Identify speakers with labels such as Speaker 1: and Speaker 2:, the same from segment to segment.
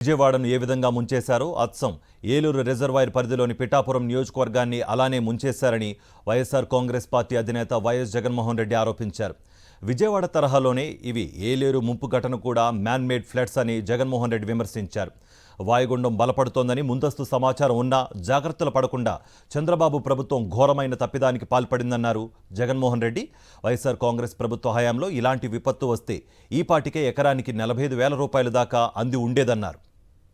Speaker 1: విజయవాడను ఏ విధంగా ముంచేశారో అచ్చం ఏలూరు రిజర్వాయర్ పరిధిలోని పిఠాపురం నియోజకవర్గాన్ని అలానే ముంచేశారని వైఎస్ఆర్ కాంగ్రెస్ పార్టీ అధినేత వైఎస్ జగన్మోహన్ రెడ్డి ఆరోపించారు. విజయవాడ తరహాలోనే ఇవి ఏలేరు ముంపు ఘటన కూడా మ్యాన్ మేడ్ ఫ్లడ్స్ అని జగన్మోహన్ రెడ్డి విమర్శించారు. వాయుగుండం బలపడుతోందని ముందస్తు సమాచారం ఉన్నా జాగ్రత్తలు పడకుండా చంద్రబాబు ప్రభుత్వం ఘోరమైన తప్పిదానికి పాల్పడిందన్నారు జగన్మోహన్ రెడ్డి. వైఎస్ఆర్ కాంగ్రెస్ ప్రభుత్వ హయాంలో ఇలాంటి విపత్తు వస్తే ఈ పాటికే ఎకరానికి 45,000 రూపాయల దాకా అంది ఉండేదన్నారు.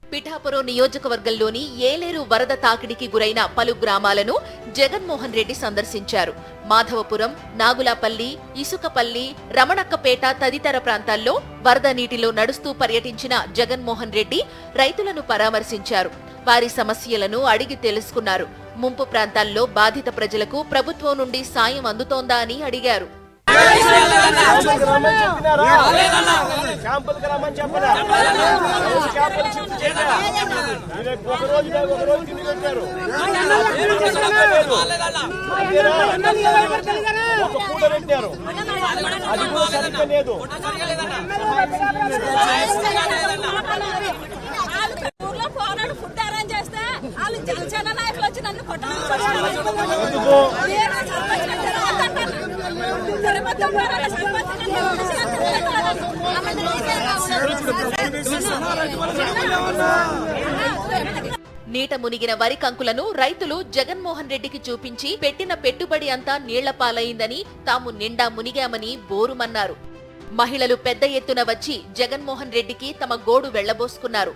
Speaker 2: పిఠాపురం నియోజకవర్గంలోని ఏలేరు వరద తాకిడికి గురైన పలు గ్రామాలను జగన్మోహన్ రెడ్డి సందర్శించారు. మాధవపురం, నాగులాపల్లి, ఇసుకపల్లి, రమణక్కపేట తదితర ప్రాంతాల్లో వరద నీటిలో నడుస్తూ పర్యటించిన జగన్మోహన్ రెడ్డి రైతులను పరామర్శించారు. వారి సమస్యలను అడిగి తెలుసుకున్నారు. ముంపు ప్రాంతాల్లో బాధిత ప్రజలకు ప్రభుత్వం నుండి సాయం అందుతోందా అని అడిగారు.
Speaker 3: ఫుడ్ అరేంజ్ చేస్తే వాళ్ళు జనసేన నాయకులు వచ్చి నన్ను
Speaker 2: నీట మునిగిన వరి కంకులను రైతులు జగన్మోహన్ రెడ్డికి చూపించి పెట్టిన పెట్టుబడి అంతా నీళ్ల పాలైందని, తాము నిండా మునిగామని బోరుమన్నారు. మహిళలు పెద్ద ఎత్తున వచ్చి జగన్మోహన్ రెడ్డికి తమ గోడు వెళ్లబోసుకున్నారు.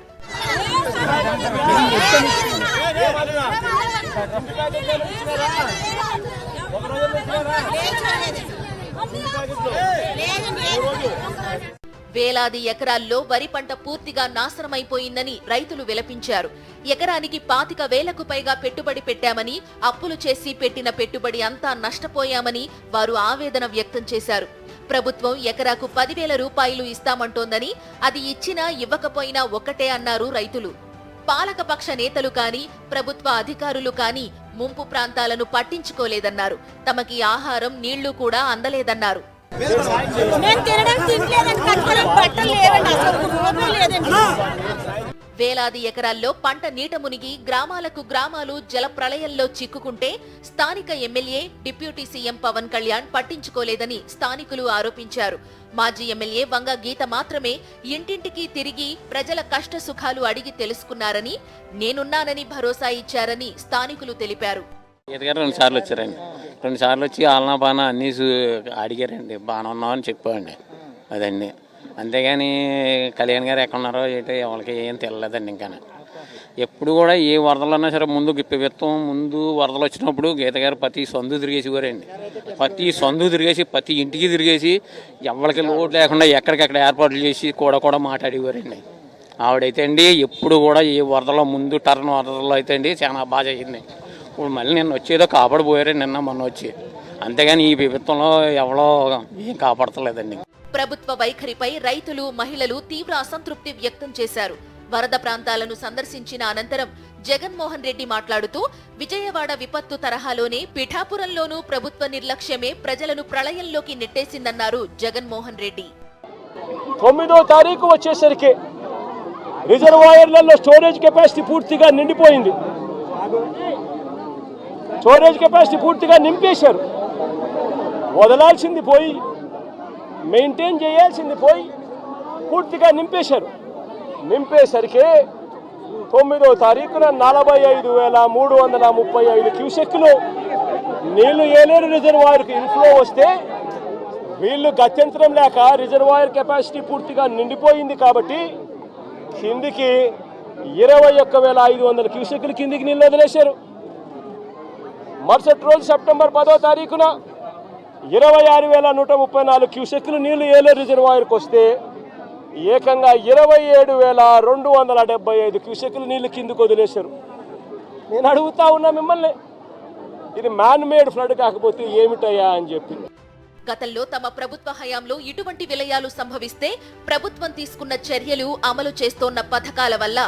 Speaker 2: వేలాది ఎకరాల్లో వరి పంట పూర్తిగా నాశనమైపోయిందని రైతులు విలపించారు. ఎకరానికి 25,000కు పైగా పెట్టుబడి పెట్టామని, అప్పులు చేసి పెట్టిన పెట్టుబడి అంతా నష్టపోయామని వారు ఆవేదన వ్యక్తం చేశారు. ప్రభుత్వం ఎకరాకు 10,000 రూపాయలు ఇస్తామంటోందని, అది ఇచ్చినా ఇవ్వకపోయినా ఒక్కటే అన్నారు రైతులు. పాలకపక్ష నేతలు కానీ, ప్రభుత్వ అధికారులు కానీ ముంపు ప్రాంతాలను పట్టించుకోలేదన్నారు. తమకి ఆహారం, నీళ్లు కూడా అందలేదన్నారు. వేలాది ఎకరాల్లో పంట నీట మునిగి గ్రామాలకు గ్రామాలు జల ప్రళయంలో చిక్కుకుంటే స్థానిక MLA, deputy CM Pawan Kalyan పట్టించుకోలేదని స్థానికులు ఆరోపించారు. మాజీ ఎమ్మెల్యే వంగ గీత మాత్రమే ఇంటింటికి తిరిగి ప్రజల కష్ట సుఖాలు అడిగి తెలుసుకున్నారని, నేనున్నానని భరోసా ఇచ్చారని స్థానికులు తెలిపారు.
Speaker 4: 2 సార్లు వచ్చారండి. 2 సార్లు వచ్చి ఆలనా బాణ అన్నీ అడిగారండి. బాగానే ఉన్నామని చెప్పండి, అదండి. అంతేగాని కళ్యాణ్ గారు ఎక్కడున్నారో ఏంటో ఎవరికి ఏం తెలియలేదండి. ఇంకా ఎప్పుడు కూడా ఏ వరదలు అన్నా సరే ముందు వరదలు వచ్చినప్పుడు గీత గారు ప్రతి సందు తిరిగేసేవారండి. ప్రతి సందు తిరిగేసి, ప్రతి ఇంటికి తిరిగేసి, ఎవరికి లోటు లేకుండా ఎక్కడికక్కడ ఏర్పాట్లు చేసి కూడా మాట్లాడేవారండి. ఆవిడైతే అండి ఎప్పుడు కూడా ఏ వరదలో ముందు టర్న్ వరదలో అయితే అండి చాలా బాగా చేసింది. ఇప్పుడు మళ్ళీ నిన్న వచ్చేదో కాపాడిపోయారండి, నిన్న మొన్న వచ్చి. అంతేగాని ఈ ప్రభుత్వంలో ఎవరో ఏం కాపాడతలేదండి.
Speaker 2: ప్రభుత్వ వైఖరిపై రైతులు, మహిళలు తీవ్ర అసంతృప్తి వ్యక్తం చేశారు. వరద ప్రాంతాలను సందర్శించిన అనంతరం జగన్మోహన్ రెడ్డి మాట్లాడుతూ, విజయవాడ విపత్తు తరహాలోనే పిఠాపురంలోనూ ప్రభుత్వ నిర్లక్ష్యమే ప్రజలను ప్రళయంలోకి నెట్టేసిందన్నారు జగన్మోహన్ రెడ్డి.
Speaker 5: 9వ తారీఖు వచ్చేసరికి రిజర్వాయర్లలో స్టోరేజ్ కెపాసిటీ పూర్తిగా నిండిపోయింది. స్టోరేజ్ కెపాసిటీ పూర్తిగా నింపేశారు. వదలాల్సింది పోయి, మెయింటైన్ చేయాల్సింది పోయి పూర్తిగా నింపేశారు. నింపేసరికి 9వ తారీఖున 45,335 క్యూసెక్లు నీళ్లు ఏలేరు రిజర్వాయర్కి ఇన్ఫ్లో వస్తే, వీళ్ళు గత్యంతరం లేక రిజర్వాయర్ కెపాసిటీ పూర్తిగా నిండిపోయింది కాబట్టి కిందికి 21,500 క్యూసెక్లు కిందికి నీళ్ళు వదిలేశారు. మరుసటి రోజు సెప్టెంబర్ 10వ తారీఖున 26,134 క్యూసెక్లు నీళ్లు ఏలేరు రిజర్వాయర్కి వస్తే, ఏకంగా 27,275 క్యూసెక్లు నీళ్లు కిందకు వదిలేశారు. నేను అడుగుతా ఉన్నా మిమ్మల్ని, ఇది మ్యాన్ మేడ్ ఫ్లడ్ కాకపోతే ఏమిటయ్యా అని చెప్పి.
Speaker 2: గతంలో తమ ప్రభుత్వ హయాంలో ఇటువంటి విలయాలు సంభవిస్తే ప్రభుత్వం తీసుకున్న చర్యలు, అమలు చేస్తోన్న పథకాల వల్ల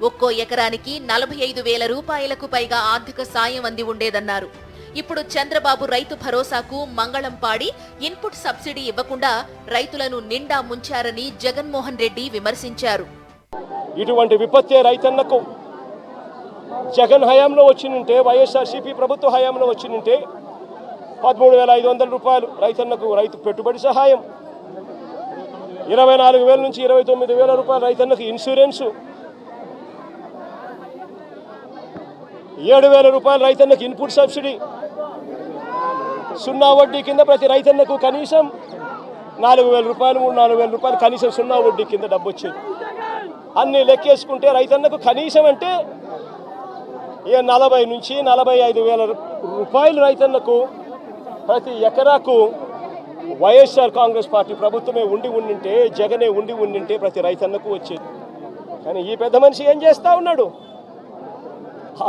Speaker 2: ఒక్కో ఎకరానికి 45,000 రూపాయలకు పైగా ఆర్థిక సాయం అంది ఉండేదన్నారు. ఇప్పుడు చంద్రబాబు రైతు భరోసాకు మంగళం పాడి ఇన్పుట్ సబ్సిడీ ఇవ్వకుండా రైతులను నిండా ముంచారని జగన్మోహన్ రెడ్డి విమర్శించారు.
Speaker 5: ఇటువంటి విపత్తే రైతన్నకు జగన్ హయాంలో వచ్చినుంటే, వైఎస్ఆర్సీపీ ప్రభుత్వ హయాంలో వచ్చినుంటే 13,500 రూపాయలు రైతన్నకు రైతు పెట్టుబడి సహాయం, 24,000 నుంచి 29,000 రూపాయలు రైతన్నకు ఇన్సూరెన్సు, 7,000 రూపాయలు రైతన్నకు ఇన్పుట్ సబ్సిడీ, 0 వడ్డీ కింద ప్రతి రైతన్నకు కనీసం 4,000 రూపాయలు 4,000 రూపాయలు కనీసం 0 వడ్డీ కింద డబ్బు వచ్చేది. అన్నీ లెక్కేసుకుంటే రైతన్నకు కనీసం అంటే 40 నుంచి 45,000 రూపాయలు రైతన్నకు ప్రతి ఎకరాకు వైఎస్ఆర్ కాంగ్రెస్ పార్టీ ప్రభుత్వమే ఉండింటే, జగనే ఉండింటే ప్రతి రైతన్నకు వచ్చేది. కానీ ఈ పెద్ద మనిషి ఏం చేస్తా ఉన్నాడు?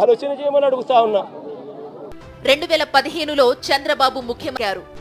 Speaker 5: ఆలోచన చేయమని అడుగుతా ఉన్నా.
Speaker 2: 2015లో చంద్రబాబు ముఖ్యమంత్రి.